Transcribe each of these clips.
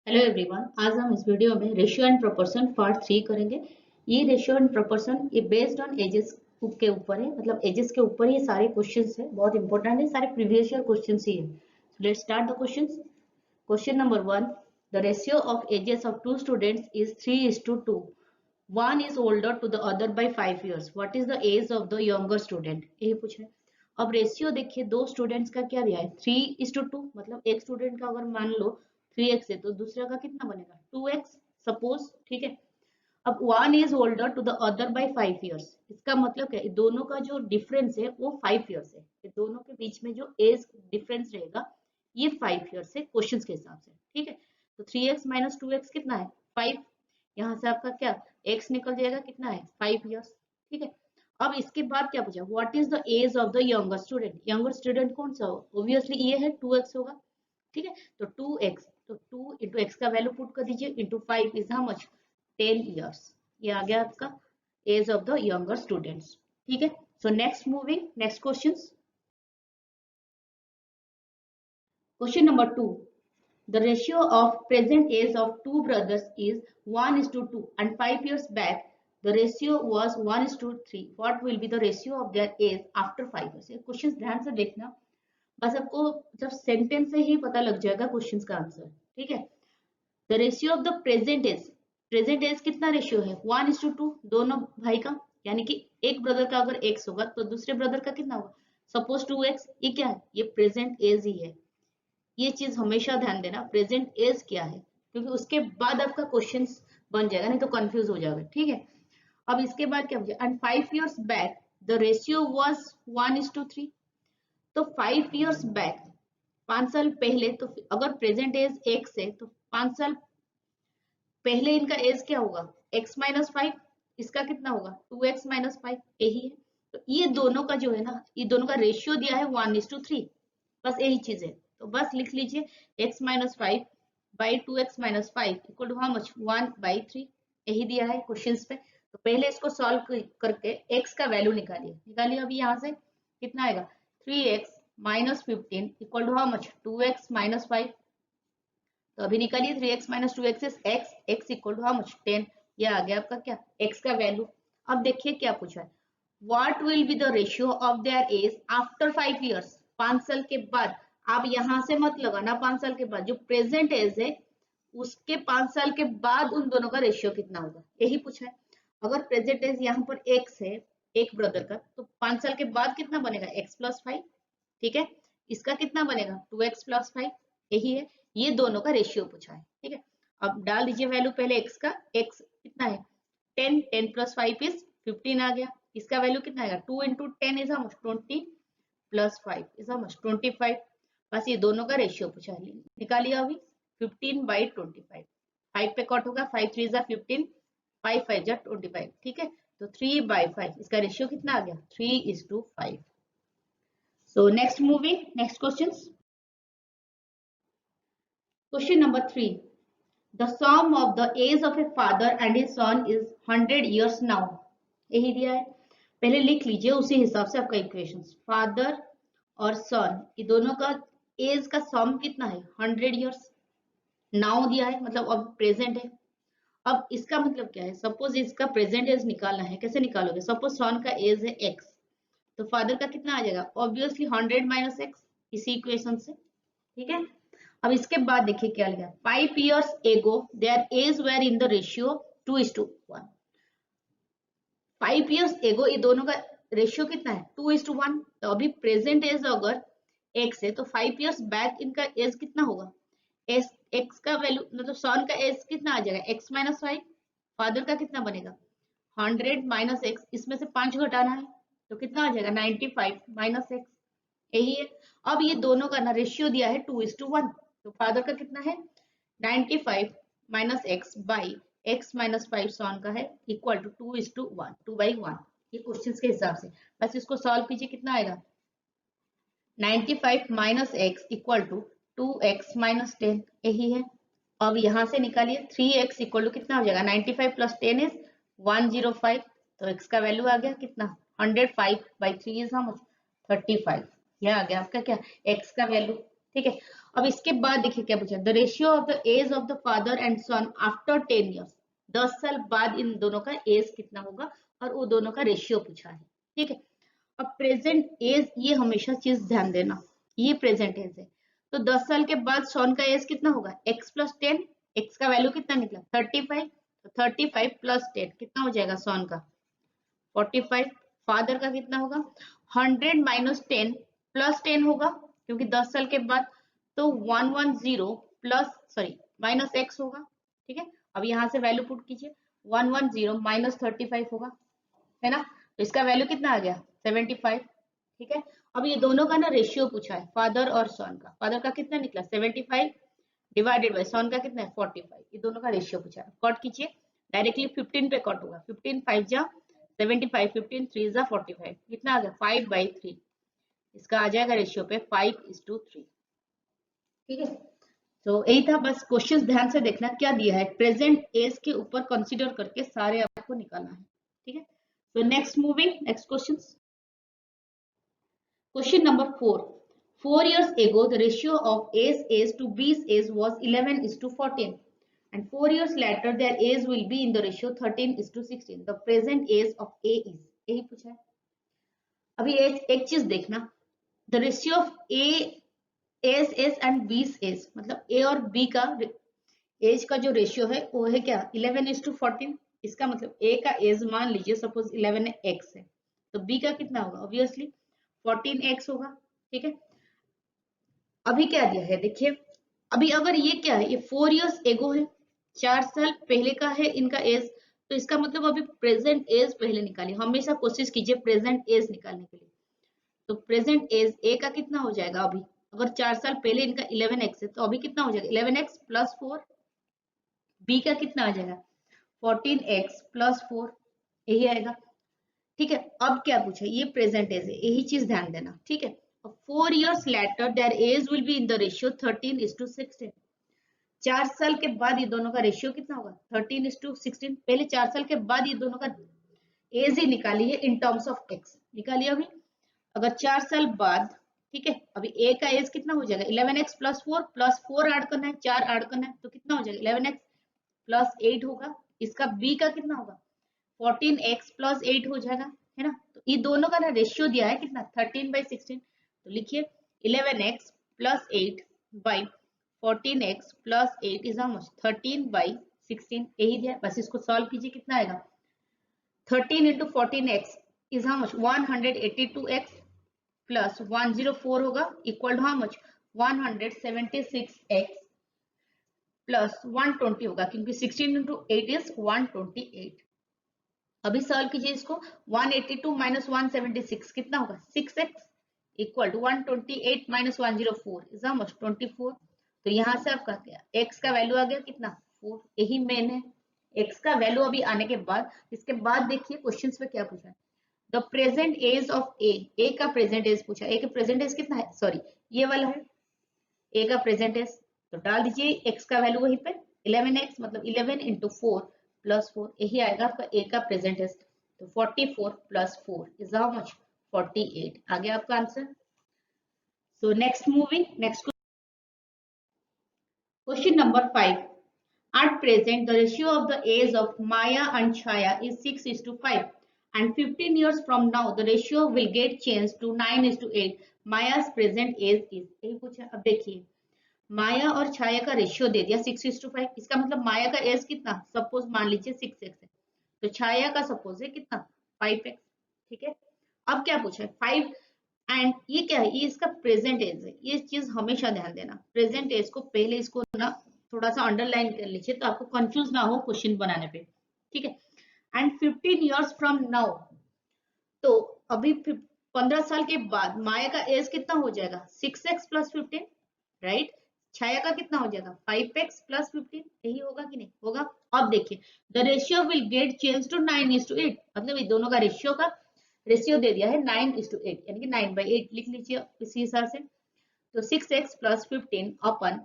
Hello everyone, आज हम इस वीडियो में रेशियो एंड प्रोपोर्शन पार्ट 3 करेंगे। ये रेशियो एंड प्रोपोर्शन ये बेस्ड ऑन एजेस के ऊपर है, मतलब एजेस के ऊपर ये सारे क्वेश्चंस है, बहुत इंपॉर्टेंट है, सारे प्रीवियस ईयर क्वेश्चंस ही है। Let's start the questions. Question number 1, the ratio of ages of two students is 3:2। One is older to the other by 5 years। What is the age of the younger student? यही पूछ रहे हैं। अब ratio देखिए, दो students का क्या दिया है 3:2, मतलब एक स्टूडेंट का अगर मान लो 3x है तो दूसरा का कितना बनेगा 2x सपोज, ठीक है। अब one is older to the other by 5 years। इसका मतलब क्या है, दोनों का जो डिफरेंस है वो 5 years है। ये दोनों के बीच में जो एज डिफरेंस रहेगा ये 5 years है क्वेश्चंस के हिसाब से, ठीक है। तो 3x माइनस 2x कितना है 5। यहाँ से आपका क्या x निकल जाएगा, कितना है 5 years, ठीक है। अब इसके बाद क्या पूछा, what is the age of the younger student? Younger student कौन सा हो, ऑब्वियसली ये है 2x होगा, ठीक है। तो 2x, तो 2 इंटू एक्स का वैल्यू पुट कर दीजिए, into 5 is how much 10 years। ये आ गया आपका age of the younger students, ठीक है। So next moving next questions. Question number 2, the ratio of present age of two brothers is 1:2 and 5 years back the ratio was 1:3। what will be the ratio of their age after 5 years? Question ध्यान से देखना, बस आपको जब sentence से ही पता लग जाएगा क्वेश्चन का आंसर, ठीक है। The ratio of the present age कितना रेशियो है 1:2 दोनों भाई का, यानी कि एक ब्रदर का अगर x होगा तो दूसरे ब्रदर का कितना होगा सपोज 2x। ये क्या है, ये प्रेजेंट एज ही है। ये चीज हमेशा ध्यान देना, प्रेजेंट एज क्या है, क्योंकि उसके बाद आपका क्वेश्चन बन जाएगा, नहीं तो कंफ्यूज हो जाएगा, ठीक है। अब इसके बाद क्या बचा, and 5 years back the ratio was 1:3। तो 5 years बैक 5 साल पहले, तो अगर प्रेजेंट एज x है तो 5 साल पहले इनका एज क्या होगा x माइनस 5। इसका कितना होगा 2x माइनस 5, यही है। तो ये दोनों का जो है ना, ये दोनों का रेशियो दिया है 1:3, बस यही चीज है। तो बस लिख लीजिए x minus 5 by 2x minus 5 equal to how much 1/3, यही दिया है क्वेश्चन पे। तो पहले इसको सॉल्व करके x का वैल्यू निकालिए। अभी यहाँ से कितना आएगा 3x minus 15 equal to how much 2x minus 5। तो अभी निकालिए 3x minus 2x is x equal to how much 10। ये आ गया आपका क्या x का वैल्यू। अब देखिए क्या पूछा है, what will be the ratio of their age after 5 years। 5 साल के बाद, आप यहां से मत लगाना, 5 साल के बाद जो प्रेजेंट एज है उसके 5 साल के बाद उन दोनों का रेशियो कितना होगा, यही पूछा है। अगर प्रेजेंट एज यहाँ पर x है एक ब्रदर का, तो 5 साल के बाद कितना बनेगा x प्लस 5, ठीक है। इसका कितना बनेगा 2x प्लस 5, यही है। ये दोनों का रेशियो पूछा है, ठीक है। अब डाल दीजिए वैल्यू पहले x का, x कितना है 10, 10 प्लस 5 इज 15 आ गया। इसका वैल्यू कितना आएगा 2 इंटू 10 इज 20 प्लस 5 इज 25। बस ये दोनों का रेशियो पूछा है, निकालिए अभी 15/25। 5 पे कट होगा, 5 3 जा 15, 5 5 जा 25, ठीक है। तो 3/5 इसका रेशियो कितना आ गया 3:5। सो next moving next questions. Question number 3, the sum of the age of a father and his son is 100 years now। यही दिया है, पहले लिख लीजिए उसी हिसाब से आपका इक्वेशंस। फादर और सन ये दोनों का एज का सम कितना है 100 years। नाउ दिया है मतलब अब प्रेजेंट है। अब इसका मतलब क्या है, सपोज इसका प्रेजेंट एज निकालना है, कैसे निकालोगे, सपोज सन का एज है x, तो फादर का कितना आ जाएगा ऑब्वियसली 100 माइनस x, इसी इक्वेशन से, ठीक है। अब इसके बाद देखिए क्या लिखा, 5 years ago their age were in the ratio 2:1। 5 years ago ये दोनों का रेशियो कितना है 2:1। तो अभी प्रेजेंट एज अगर x है तो 5 years बैक इनका एज कितना होगा, एस x का वैल्यू मतलब सन का एज कितना आ जाएगा x माइनस 5, फादर का कितना बनेगा 100 माइनस x, इसमें से 5 घटाना है तो कितना आ जाएगा 95 माइनस x, यही है। अब ये दोनों का ना रेशियो दिया है 2:1, तो फादर का कितना है 95 minus x by x minus 5 सन का है इक्वल टू 2:1, 2/1, ये क्वेश्चन के हिसाब से। बस इसको सॉल्व कीजिए, कितना आएगा 95 minus x equal to 2x minus 10, यही है। अब यहाँ से निकालिए 3x इक्वल टू कितना हो जाएगा 95 प्लस 10 इज 105। तो x का वैल्यू आ गया कितना 105/3 इज हाउ मच 35। यह आ गया आपका क्या x का वैल्यू, ठीक है। अब इसके बाद देखिए क्या पूछा, the ratio of the age of the father and son after 10 years, 10 साल बाद इन दोनों का एज कितना होगा, और वो दोनों का रेशियो पूछा है। ठीक है, अब प्रेजेंट एज, ये हमेशा चीज ध्यान देना, ये प्रेजेंट एज है। तो 10 साल के बाद सन का एज कितना होगा, x प्लस 10, x का वैल्यू कितना निकला 35, तो 35 प्लस 10 कितना हो जाएगा सन का 45, फादर का कितना होगा 100 माइनस 10 प्लस 10 होगा क्योंकि 10 साल के बाद, तो 110 प्लस सॉरी माइनस x होगा। ठीक है, अब यहाँ से वैल्यू पुट कीजिए, 110 माइनस 35 होगा, है ना, तो इसका वैल्यू कितना आ गया 75। ठीक है, अब ये दोनों का ना रेशियो पूछा है, फादर और सन का, फादर का कितना निकला 75 डिवाइडेड बाय सन का कितना है 45, ये दोनों का रेशियो पूछा है। कट कीजिए, डायरेक्टली 15 पे कट होगा, 15 5 जा 75, 15 3 जा 45, कितना आ गया 5/3, इसका आ जाएगा रेशियो पे 5:3। ठीक है, तो यही था बस, क्वेश्चंस ध्यान से देखना क्या दिया है, प्रेजेंट एज के ऊपर कंसीडर करके सारे आपको निकालना है। ठीक है, तो next moving next questions. Question number 4. 4 years ago, the ratio of A's age to B's age was 11:14. And 4 years later, their age will be in the ratio 13:16. The present age of A is. यही पूछा है। अभी एक चीज देखना, the ratio of A's age and B's age, मतलब A और B का एज का जो रेशियो है वो है क्या 11:14। इसका मतलब A का एज मान लीजिए सपोज 11x है, तो B का कितना होगा ऑब्वियसली 14x होगा। ठीक है, अभी क्या दिया है देखिए, अभी अगर ये क्या है, ये 4 इयर्स एगो है, 4 साल पहले का है इनका एज, तो इसका मतलब अभी प्रेजेंट एज पहले निकालिए, हमेशा कोशिश कीजिए प्रेजेंट एज निकालने के लिए। तो प्रेजेंट एज ए का कितना हो जाएगा, अभी अगर 4 साल पहले इनका 11x है तो अभी कितना हो जाएगा 11x प्लस 4, बी का कितना आ जाएगा 14x प्लस 4, यही आएगा। ठीक है, अब क्या पूछा, ये प्रेजेंट एज है, यही चीज ध्यान देना। ठीक है, 4 years later their age will be in the ratio 13:16। 4 साल के बाद ये दोनों का रेशियो कितना होगा 13:16। पहले 4 साल के बाद ये दोनों का एज ही निकाली है इन टर्म्स ऑफ एक्स, निकालिए अभी। अगर 4 साल बाद, ठीक है, अभी ए का एज कितना हो जाएगा 11x प्लस 4 प्लस 4 ऐड करना है, 4 ऐड करना है, तो कितना हो जाएगा 11x प्लस 8 होगा। इसका बी का कितना होगा 14x प्लस 8 हो जाएगा, है ना। तो ये दोनों का ना रेशियो दिया है कितना 13/16, तो लिखिए 11x plus 8 by 14x plus 8 is how much 13/16, यही दिया है। बस इसको सॉल्व कीजिए, कितना आएगा 13 into 14x is how much 182x plus 104 होगा equal to how much 176x plus 120 होगा, क्योंकि 16 into 8 is 128। अभी सॉल्व कीजिए इसको, 182 माइनस 176 कितना होगा 6x equal to 128 minus 104 is how much 24। तो यहाँ से आपका क्या x का वैल्यू आ गया कितना 4, यही मेन है। x का वैल्यू अभी आने के बाद, इसके बाद देखिए क्वेश्चंस में क्या पूछा है, द प्रेजेंट एज ऑफ ए का प्रेजेंट एज पूछा, ए का प्रेजेंट एज कितना है, सॉरी ये वाला है ए का प्रेजेंट एज, तो डाल दीजिए x का वैल्यू वहीं पे 11x मतलब 11 into 4 प्लस 4, यही आएगा आपका ए का प्रेजेंट एज। तो 44 प्लस 4 इज हाउ मच 48, आ गया आपका answer. So next moving next question number 5। At present, the ratio of the age of Maya and Chaya is 6:5, and 15 years from now, the ratio will get changed to 9:8. Maya's present age is, यही पूछा। अब देखिए माया और छाया का ratio दे दिया 6:5, इसका मतलब माया का एज कितना, सपोज मान लीजिए 6x है, तो छाया का सपोज है कितना 5x। ठीक है, अब क्या पूछा है 5 एंड ये क्या है, ये इसका प्रेजेंट एज है, ये चीज हमेशा ध्यान देना, प्रेजेंट एज को पहले इसको ना थोड़ा सा अंडरलाइन कर लीजिए तो आपको कंफ्यूज ना हो क्वेश्चन बनाने पे। ठीक है, एंड 15 इयर्स फ्रॉम नाउ, तो अभी 15 साल के बाद माया का एज कितना हो जाएगा 6x प्लस 15, राइट। छाया का कितना हो जाएगा 5x प्लस 15, यही होगा कि नहीं होगा। अब देखिए the ratio will get change to 9:8, मतलब ये दोनों का रेशियो दे दिया है 9:8, यानी कि 9/8 लिख लीजिए इसी हिसाब से। तो 6x plus 15 upon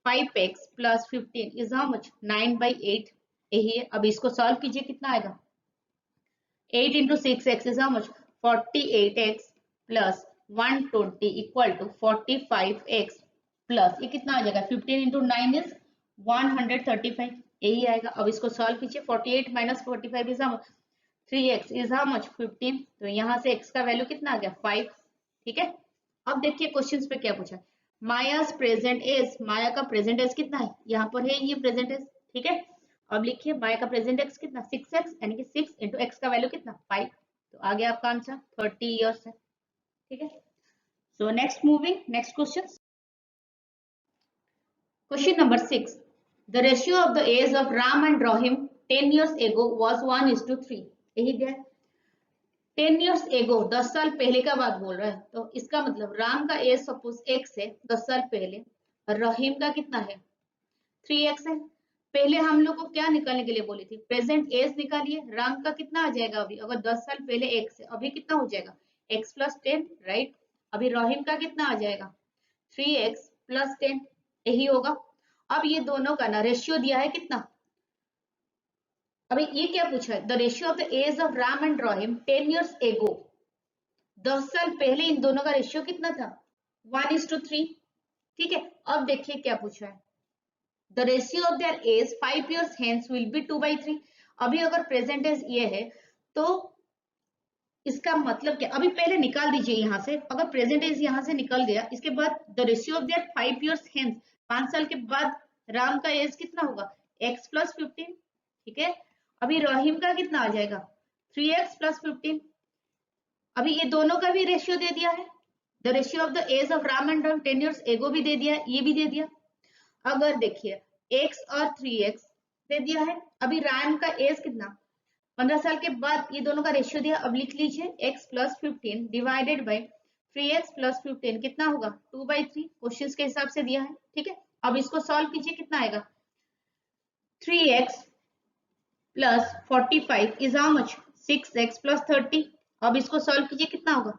5x plus 15 is how much 9/8, यही है। अब इसको सॉल्व कीजिए, कितना आएगा 8 into 6x is how much 48x plus 120 equal to 45x plus ये कितना आ जाएगा 15 इंटू 9 इज 135, यही आएगा। अब इसको सॉल्व कीजिए। 48 minus 45 is 3x is how much 15, तो यहाँ से x का वैल्यू कितना आ गया 5। ठीक है, अब देखिए क्वेश्चंस पे क्या पूछा है। माया's प्रेजेंट एज, माया का प्रेजेंट एज कितना है, यहाँ पर है ये प्रेजेंट एज। ठीक है, अब लिखिए माया का प्रेजेंट एक्स कितना 6x, यानी कि 6 इंटू एक्स का वैल्यू कितना 5, तो आ गया आपका आंसर 30 इयर्स है। ठीक है, so next moving next question. Question number 6. The ratio of the age of Ram and Rahim 10 years ago was 1:3. यही दिया है। 10 years ago 10 साल पहले का बात बोल रहा है, तो इसका मतलब राम का एज सपोज x है 10 साल पहले, और रहीम का कितना है 3x है। पहले हम लोग को क्या निकालने के लिए बोली थी, प्रेजेंट एज निकालिए। राम का कितना आ जाएगा अभी, अगर 10 साल पहले x है, अभी कितना हो जाएगा x प्लस 10, राइट। अभी रहीम का कितना आ जाएगा 3x प्लस 10, यही होगा। अब ये दोनों का ना रेशियो दिया है कितना, अभी ये क्या पूछा है, the ratio of the age of Ram and Rahim 10 years ago, 10 साल पहले इन दोनों का रेशियो कितना था 1:3। ठीक है, अब देखिए क्या पूछा है, the ratio of their age 5 years hence will be 2/3। अभी अगर प्रेजेंट एज ये है तो इसका मतलब क्या, अभी पहले निकाल दीजिए यहाँ से। अगर प्रेजेंट एज यहाँ से निकल गया, इसके बाद the ratio of there 5 years hence, 5 साल के बाद राम का एज कितना होगा x प्लस 15। ठीक है, अभी रहीम का कितना आ जाएगा 3x प्लस 15। अभी ये दोनों का भी रेशियो दे दिया है, the ratio of the age of Ram and Rahim 10 years ago भी दे दिया है, ये भी दे दिया। अगर देखिए x और 3x दे दिया है, अभी राम का एज कितना 15 साल के बाद ये दोनों का रेशियो दिया। अब लिख लीजिए x plus 15 divided by 3x plus 15 कितना होगा 2/3, क्वेश्चन के हिसाब से दिया है। ठीक है, अब इसको सॉल्व कीजिए, कितना आएगा 3x plus 45 is how much 6x plus 30। अब इसको सॉल्व कीजिए, कितना होगा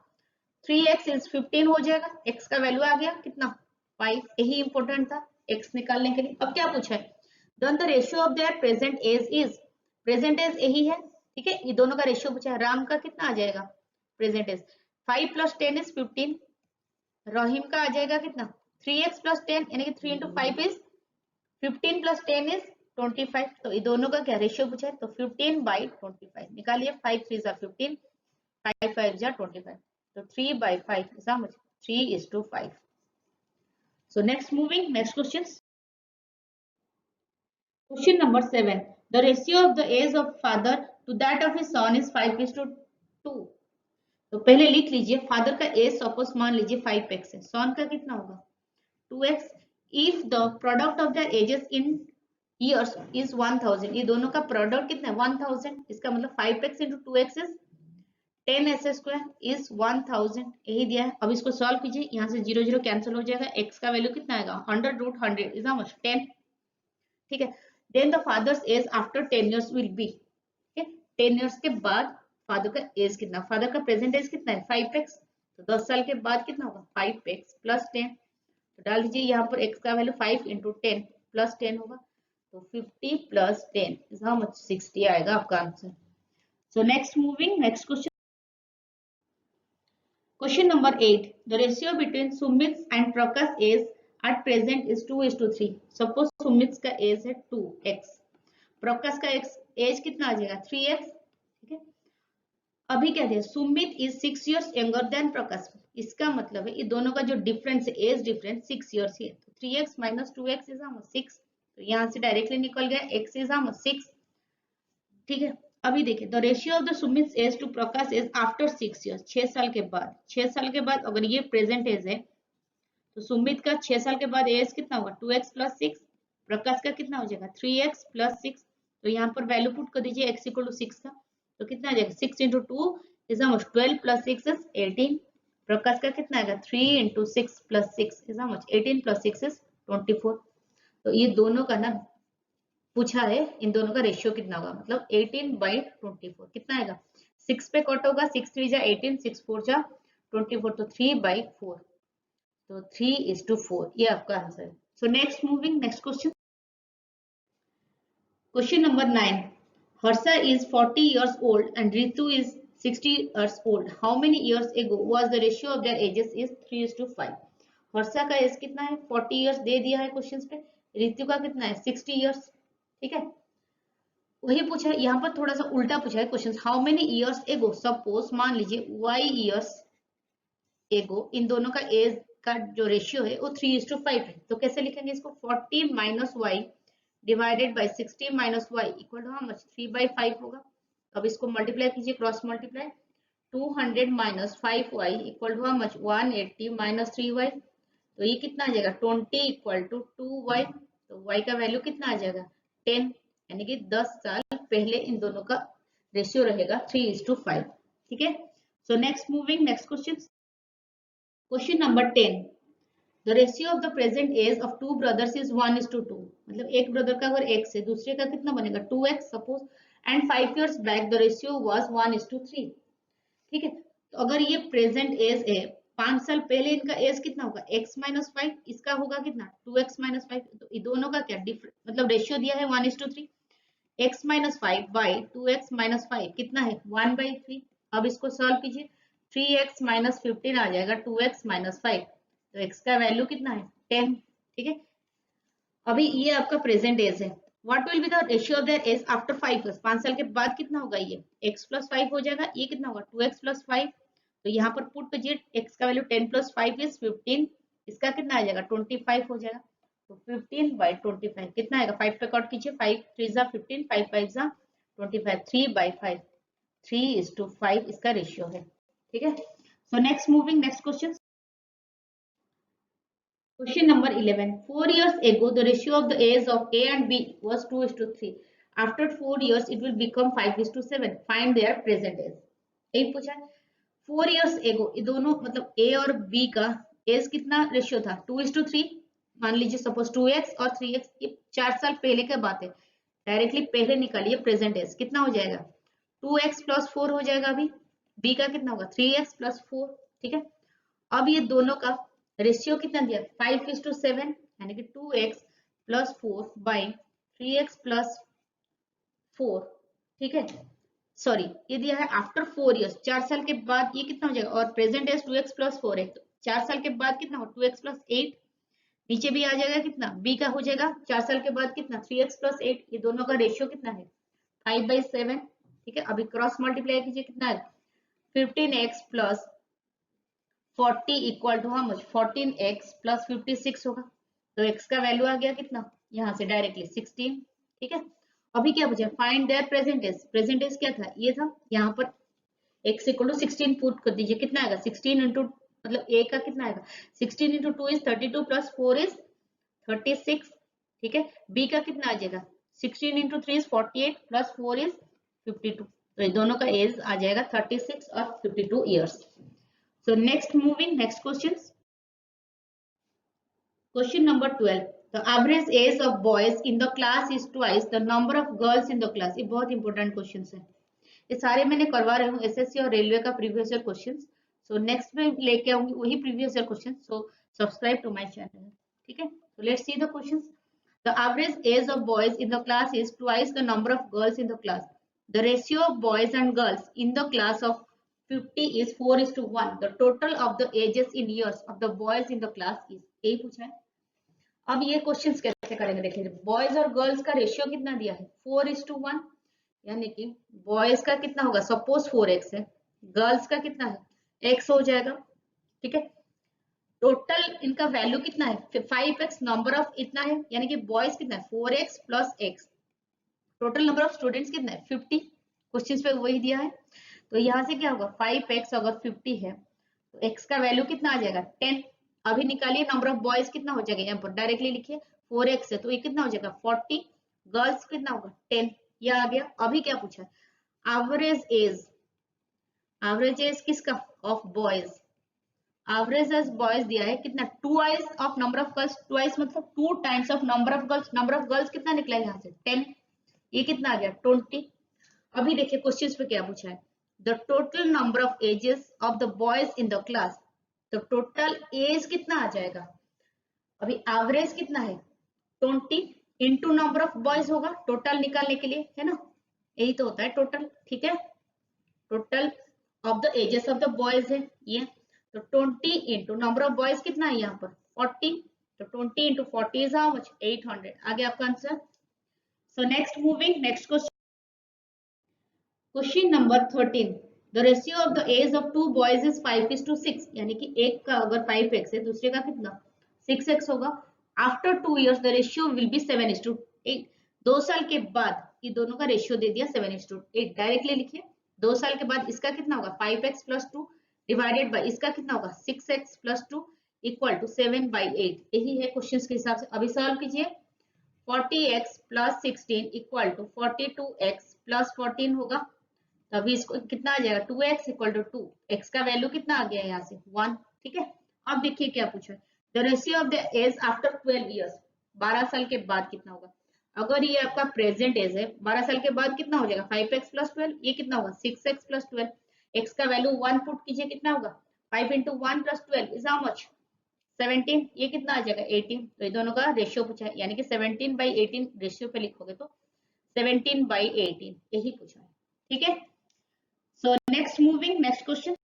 3x इज 15 हो जाएगा, x का वैल्यू आ गया कितना 5, यही इंपॉर्टेंट था x निकालने के लिए। अब क्या पूछा है, then the ratio of their present age is, present age यही है। ठीक है, ये दोनों का रेशियो पूछा है, राम का कितना आ जाएगा प्रेजेंट एज 5 प्लस 10 इज 15, रहीम का आ जाएगा कितना 3x प्लस 10, यानी कि 3 इंटू 5 इज 15 प्लस 10 इज 25। तो ये दोनों का क्या रेशियो पूछा है, तो 15/25 निकालिए, 5 3 जा 15, 5 5 जा 25, तो 3/5 is how much 3:5। So next moving next questions. Question number 7. The ratio of the age of father to that of his son is 5:2। तो पहले लिख लीजिए, फादर का एज सपोज मान लीजिए 5x है, सन का कितना होगा 2x। If the product of their edges in years is 1000, ये दोनों का प्रोडक्ट कितना है 1000, इसका मतलब 5x into 2x is 10s² is 1000, यही दिया है। अब इसको सॉल्व कीजिए, यहाँ से 0 0 कैंसिल हो जाएगा, x का वैल्यू कितना आएगा 100√100 इज हाउ मच 10। ठीक है, then the father's age after 10 years will be, 10 years के बाद फादर का एज कितना, फादर का प्रेजेंट एज कितना है 5x, तो 10 साल के बाद कितना होगा 5x प्लस 10, तो डाल दीजिए यहाँ पर x का वैल्यू 5 इंटू 10 प्लस 10 होगा, तो 50 प्लस 10 इज हाउ मच 60 आएगा आपका answer. So next moving next question. Question number 8. The ratio between Sumit's and Prakash's age at present is 2:3. Suppose Sumit's का age है 2x, प्रकाश का एज कितना आ जाएगा 3x। ठीक है, अभी क्या दिया Sumit is 6 years younger than प्रकाश, इसका मतलब है ये दोनों का जो डिफरेंस है एज डिफरेंस 6 years ही है, तो 3x माइनस 2x इज 6, तो यहाँ से डायरेक्टली निकल गया x इज 6। ठीक है, अभी देखिए the ratio of the Sumit age to Prakash age after 6 years, 6 साल के बाद, 6 साल के बाद अगर ये प्रेजेंट एज है तो सुमित का 6 साल के बाद एज कितना होगा 2x प्लस 6, प्रकाश का कितना हो जाएगा 3x प्लस 6, तो यहाँ पर वैल्यू पुट कर दीजिए x इक्वल टू 6 का, तो कितना आ जाएगा 6 इंटू 2 इज 12 प्लस 6 इज 18, प्रकाश का कितना आएगा 3 into 6 plus 6 is 18 plus 6 is 24। तो ये दोनों का ना पूछा है, इन दोनों का रेशियो कितना होगा, मतलब 18/24 कितना आएगा 6 पे कट होगा, 6 3 जा 18, 6 4 जा 24, तो 3/4, तो 3:4 ये आपका आंसर है। So next moving next question. Question number 9. Harsha is 40 years old and Ritu is 60 years old. How many years ago was the ratio of their ages is 3:5? वर्षा का एज कितना है 40 इयर्स दे दिया है questions पे। ऋतु का कितना है 60 years. ठीक है, वही पूछा है यहाँ पर, थोड़ा सा उल्टा पूछा है question. How many years ago, suppose मान लीजिए y इयर्स एगो, इन दोनों का एज का जो रेशियो है वो 3:5 है। तो कैसे लिखेंगे इसको, 40 minus y divided by 60 minus y equal to how much 3/5 होगा। अब इसको मल्टीप्लाई कीजिए, cross multiply, 200 minus 5y equal to how much 180 minus 3y। तो ये कितना आ जाएगा 20 इक्वल टू 2y। तो y का वैल्यू कितना आ जाएगा 10, यानी कि 10 साल पहले इन दोनों का रेशियो रहेगा 3:5। ठीक है, so next moving next question. Question number 10, the ratio of the present age of two brothers is 1:2। मतलब एक ब्रदर का अगर x है, दूसरे का कितना बनेगा 2x suppose, and 5 years back the ratio was 1:3। ठीक है, तो अगर ये प्रेजेंट एज है, 5 साल पहले इनका एज कितना होगा x माइनस 5, इसका होगा कितना 2x माइनस 5। तो ये दोनों का क्या डिफरेंस, मतलब रेशियो दिया है 1:3, x minus 5 by 2x minus 5 कितना है 1/3। अब इसको सॉल्व कीजिए, 3x माइनस 15 आ जाएगा 2x माइनस 5। तो x का वैल्यू कितना है 10। ठीक है, अभी ये आपका प्रेजेंट एज है। What will be the ratio of their age after 5 years, 5 साल के बाद कितना होगा, ये x प्लस 5 हो जाएगा, ये कितना होगा 2x प्लस 5। तो यहाँ पर पुट कीजिए, x का वैल्यू 10 प्लस 5 इज 15, इसका कितना आ जाएगा 25 हो जाएगा। तो 15/25 कितना आएगा, 5 पे कट कीजिए, 5 3 जा 15, 5 5 जा 25, 3/5, 3:5 इसका रेशियो है। ठीक है, so next moving next question. Question number 11. 4 years ago, the ratio of the age of A and B was 2:3. After 4 years, it will become 5:7. Find their present age. यही पूछा है। 4 years ago, ये दोनों मतलब A और B का as कितना ratio था 2:3। मान लीजिए सपोज 2x और 3x, ये 4 साल पहले की बात है। डायरेक्टली पहले निकालिए प्रेजेंट एज, कितना हो जाएगा 2x प्लस 4 हो जाएगा। अभी B का कितना होगा 3x प्लस 4। ठीक है, अब ये दोनों का रेशियो कितना दिया 5:7, यानी कि 2x plus 4 by 3x plus 4। ठीक है, सॉरी ये दिया है आफ्टर 4 इयर्स, 4 साल के बाद ये कितना हो जाएगा, और प्रेजेंट एज 2x प्लस 4 है, तो 4 साल के बाद कितना हो 2x प्लस 8। नीचे भी आ जाएगा कितना b का हो जाएगा 4 साल के बाद कितना 3x प्लस 8। ये दोनों का रेशियो कितना है 5/7। ठीक है, अभी क्रॉस मल्टीप्लाई कीजिए, कितना है 15x plus 40 equal to how much 14x plus 56 होगा। तो x का वैल्यू आ गया कितना, यहाँ से डायरेक्टली 16। ठीक है, अभी क्या पूछा find their present age. Present age क्या था, ये था, यहाँ पर x इक्वल टू 16 पुट कर दीजिए, कितना आएगा 16 इंटू, मतलब a का कितना आएगा 16 इंटू 2 इज 32 प्लस 4 इज 36। ठीक है, b का कितना आ जाएगा 16 इंटू 3 इज 48 प्लस 4 इज 52। तो ये दोनों का एज आ जाएगा 36 और 52 years. So next moving next questions. Question number 12. The average age of boys in the class is twice the number of girls in the class. ये बहुत इंपॉर्टेंट क्वेश्चंस है, ये सारे मैंने करवा रही हूँ एसएससी और रेलवे का previous year questions. So next में लेके आऊंगी वही previous year question. So subscribe to my channel. ठीक है, so let's see the questions. The average age of boys in the class is twice the number of girls in the class. The ratio of boys and girls in the class of 50 is 4:1. The total of the ages in years of the boys in the class is, यही पूछा है। अब ये questions कैसे करेंगे देखिए, boys और girls का रेशियो कितना दिया है 4:1, यानी कि बॉयज का कितना होगा सपोज 4x है, गर्ल्स का कितना है x हो जाएगा। ठीक है, टोटल इनका वैल्यू कितना है 5x, नंबर ऑफ इतना है, यानी कि बॉयज कितना है 4x plus x, total number of students कितना है 50। क्वेश्चन पे वही दिया है, तो यहाँ से क्या होगा 5x अगर 50 है तो x का वैल्यू कितना आ जाएगा 10। अभी निकालिए नंबर ऑफ बॉयज कितना हो जाएगा, यहाँ पर डायरेक्टली लिखिए 4x है तो ये कितना हो जाएगा 40, गर्ल्स कितना होगा 10, ये आ गया। अभी क्या पूछा एवरेज एज, एवरेज एज किसका of boys, average age boys दिया है कितना twice of number of girls, twice मतलब 2 times of number of girls, number of girls कितना निकला यहाँ से 10, ये कितना आ गया 20। अभी देखिए क्वेश्चंस पे क्या पूछा है, the total number of ages of the boys in the class, तो टोटल एज कितना आ जाएगा, अभी एवरेज कितना है 20 इंटू नंबर ऑफ बॉयज होगा टोटल निकालने के लिए, है ना, यही तो होता है टोटल। ठीक है, total of the ages of the boys है ये, तो 20 इंटू नंबर ऑफ बॉयज कितना है यहाँ पर 40, तो 20 into 40 is how much? 800. आगे आपका answer. So next moving, next question. Question number 13. The ratio of the age of two boys is 5:6. यानी कि एक का अगर 5x है, दूसरे का कितना 6x होगा. After 2 years the ratio will be 7:8. 2 साल के बाद ये दोनों का रेशियो दे दिया 7:8. डायरेक्टली लिखिए. 2 साल के बाद इसका कितना होगा 5x plus 2 डिवाइडेड बाय इसका कितना होगा 6x plus 2 इक्वल टू 7/8. यही है क्वेश्चन के हिसाब से. अभी सॉल्व कीजिए. 40x plus 16 equal to 42x plus 14 होगा. तो अभी इसको कितना आ जाएगा 2x इक्वल टू 2. x का वैल्यू कितना आ गया यहाँ से 1. ठीक है. अब देखिए क्या पूछा है. The ratio of the age after 12 years. 12 साल के बाद कितना होगा. अगर ये आपका प्रेजेंट एज है 12 साल के बाद कितना हो जाएगा 5x plus 12. ये कितना होगा 6x plus 12. x का वैल्यू 1 पुट कीजिए कितना होगा 5 into 1 plus 12 is how much 17. ये कितना आ जाएगा 18. तो ये दोनों का रेशियो पूछा है यानी कि 17/18 रेशियो पे लिखोगे तो 17/18 यही पूछा है. ठीक है. So next moving, next question.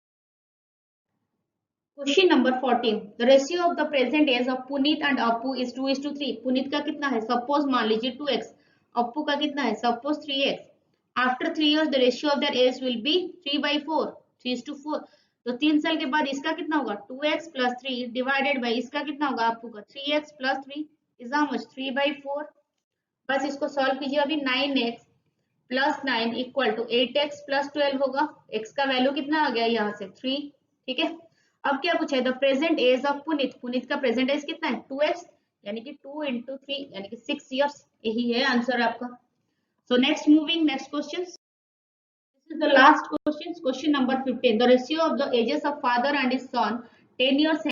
Question number 14. The ratio of the present age of Puneet and Appu is 2:3. Puneet का कितना है सपोज मान लीजिए 2x. अप्पू का कितना है suppose 3x. After 3 years the ratio of their age will be 3/4. 3:4. तो 3 साल के बाद इसका कितना होगा 2x plus 3 डिवाइडेड बाई इसका कितना होगा अप्पू का 3x plus 3 is how much 3/4. बस इसको सॉल्व कीजिए. अभी 9x plus 9 equal to 8x plus 12 होगा. x का वैल्यू कितना आ गया यहाँ से 3. ठीक है. अब क्या पूछा है the present age of Puneet. Puneet का प्रेजेंट एज कितना है 2x यानी कि 2 into 3 यानी कि 6 years. यही है आंसर आपका. So next moving next question. This is the last question. Question number 15. The ratio of the ages of father and his son 10 years